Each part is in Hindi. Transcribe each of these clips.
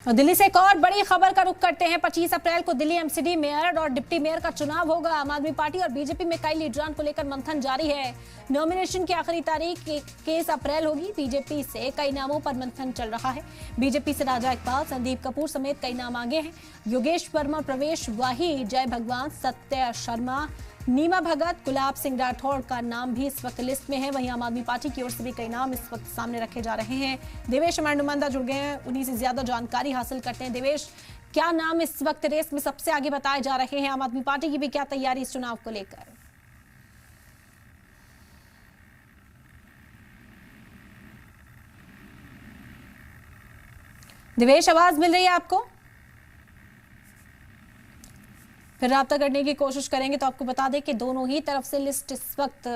और दिल्ली से एक और बड़ी खबर का रुख करते हैं। 25 अप्रैल को दिल्ली एमसीडी मेयर और डिप्टी मेयर का चुनाव होगा। आम आदमी पार्टी और बीजेपी में कई लीडरान को लेकर मंथन जारी है। नॉमिनेशन की आखिरी तारीख 21 अप्रैल होगी। बीजेपी से कई नामों पर मंथन चल रहा है। बीजेपी से राजा इकबाल, संदीप कपूर समेत कई नाम आगे हैं। योगेश वर्मा, प्रवेश वाही, जय भगवान, सत्य शर्मा, नीमा भगत, गुलाब सिंह राठौड़ का नाम भी इस वक्त लिस्ट में है। वहीं आम आदमी पार्टी की ओर से भी कई नाम इस वक्त सामने रखे जा रहे हैं। देवेश हमारे नुमाइंदा जुड़ गए हैं, उन्हीं से ज्यादा जानकारी हासिल करते हैं। देवेश, क्या नाम इस वक्त रेस में सबसे आगे बताए जा रहे हैं? आम आदमी पार्टी की भी क्या तैयारी इस चुनाव को लेकर? देवेश, आवाज मिल रही है आपको? फिर राब्ता करने की कोशिश करेंगे तो आपको बता दें कि दोनों ही तरफ से लिस्ट इस वक्त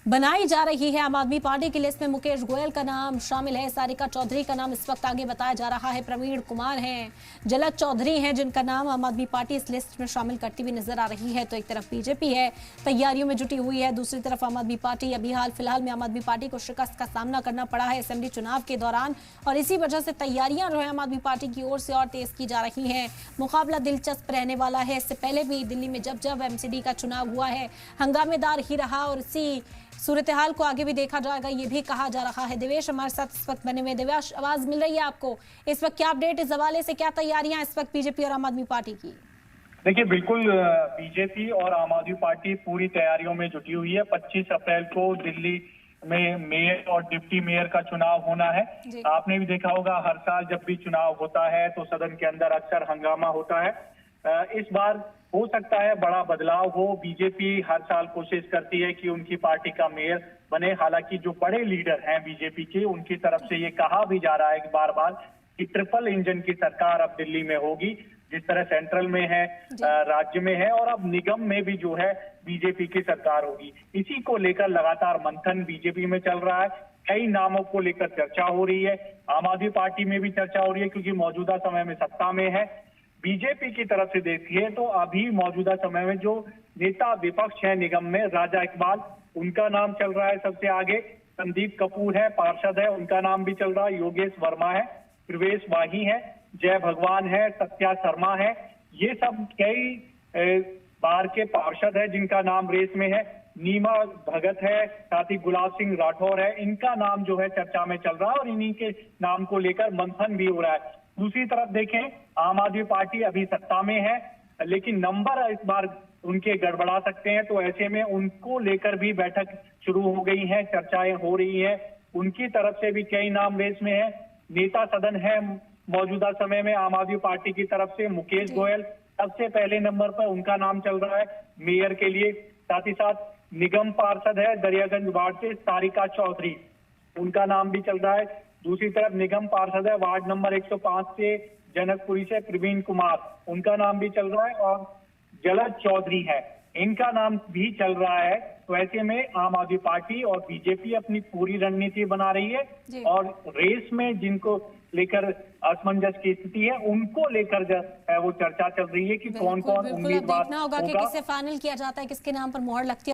बनाई जा रही है। आम आदमी पार्टी की लिस्ट में मुकेश गोयल का नाम शामिल है। सारिका चौधरी का नाम इस वक्त आगे बताया जा रहा है। प्रवीण कुमार हैं, जलद चौधरी हैं, जिनका नाम आम आदमी पार्टी इस लिस्ट में शामिल करती हुई नजर आ रही है। तो एक तरफ बीजेपी है, तैयारियों में जुटी हुई है, दूसरी तरफ आम आदमी पार्टी। अभी हाल फिलहाल में आम आदमी पार्टी को शिकस्त का सामना करना पड़ा है असेंबली चुनाव के दौरान, और इसी वजह से तैयारियां जो है आम आदमी पार्टी की ओर से और तेज की जा रही है। मुकाबला दिलचस्प रहने वाला है। इससे पहले भी दिल्ली में जब एमसीडी का चुनाव हुआ है, हंगामेदार ही रहा, और इसी सूरत हाल को आगे भी देखा जाएगा, ये भी कहा जा रहा है। देवेश हमारे साथ इस वक्त बने हुए। देवेश, आवाज मिल रही है आपको? इस वक्त क्या अपडेट इस हवाले से, क्या तैयारियां इस वक्त बीजेपी और आम आदमी पार्टी की? देखिए, बिल्कुल बीजेपी और आम आदमी पार्टी पूरी तैयारियों में जुटी हुई है। 25 अप्रैल को दिल्ली में मेयर और डिप्टी मेयर का चुनाव होना है। आपने भी देखा होगा, हर साल जब भी चुनाव होता है तो सदन के अंदर अक्सर हंगामा होता है। इस बार हो सकता है बड़ा बदलाव हो। बीजेपी हर साल कोशिश करती है कि उनकी पार्टी का मेयर बने। हालांकि जो बड़े लीडर हैं बीजेपी के, उनकी तरफ से ये कहा भी जा रहा है बार बार कि ट्रिपल इंजन की सरकार अब दिल्ली में होगी, जिस तरह सेंट्रल में है, राज्य में है, और अब निगम में भी जो है बीजेपी की सरकार होगी। इसी को लेकर लगातार मंथन बीजेपी में चल रहा है। कई नामों को लेकर चर्चा हो रही है। आम आदमी पार्टी में भी चर्चा हो रही है, क्योंकि मौजूदा समय में सत्ता में है। बीजेपी की तरफ से देखिए तो अभी मौजूदा समय में जो नेता विपक्ष है निगम में, राजा इकबाल, उनका नाम चल रहा है सबसे आगे। संदीप कपूर है, पार्षद है, उनका नाम भी चल रहा है। योगेश वर्मा है, प्रवेश वाही है, जय भगवान है, सत्या शर्मा है। ये सब कई बार के पार्षद है जिनका नाम रेस में है। नीमा भगत है, साथ ही गुलाब सिंह राठौड़ है, इनका नाम जो है चर्चा में चल रहा है, और इन्हीं के नाम को लेकर मंथन भी हो रहा है। दूसरी तरफ देखें, आम आदमी पार्टी अभी सत्ता में है, लेकिन नंबर इस बार उनके गड़बड़ा सकते हैं। तो ऐसे में उनको लेकर भी बैठक शुरू हो गई है, चर्चाएं हो रही है। उनकी तरफ से भी कई नाम रेस में है। नेता सदन है मौजूदा समय में आम आदमी पार्टी की तरफ से मुकेश गोयल सबसे पहले नंबर पर, उनका नाम चल रहा है मेयर के लिए। साथ ही साथ निगम पार्षद है दरियागंज वार्ड से सारिका चौधरी, उनका नाम भी चल रहा है। दूसरी तरफ निगम पार्षद है वार्ड नंबर 105 से जनकपुरी से प्रवीण कुमार, उनका नाम भी चल रहा है। और जलद चौधरी है, इनका नाम भी चल रहा है। तो ऐसे में आम आदमी पार्टी और बीजेपी अपनी पूरी रणनीति बना रही है, और रेस में जिनको लेकर असमंजस की स्थिति है, उनको लेकर वो चर्चा चल रही है कि कौन कौन उम्मीदवार देखना होगा कि किसे फाइनल किया जाता है, किसके नाम पर मोहर लगती है।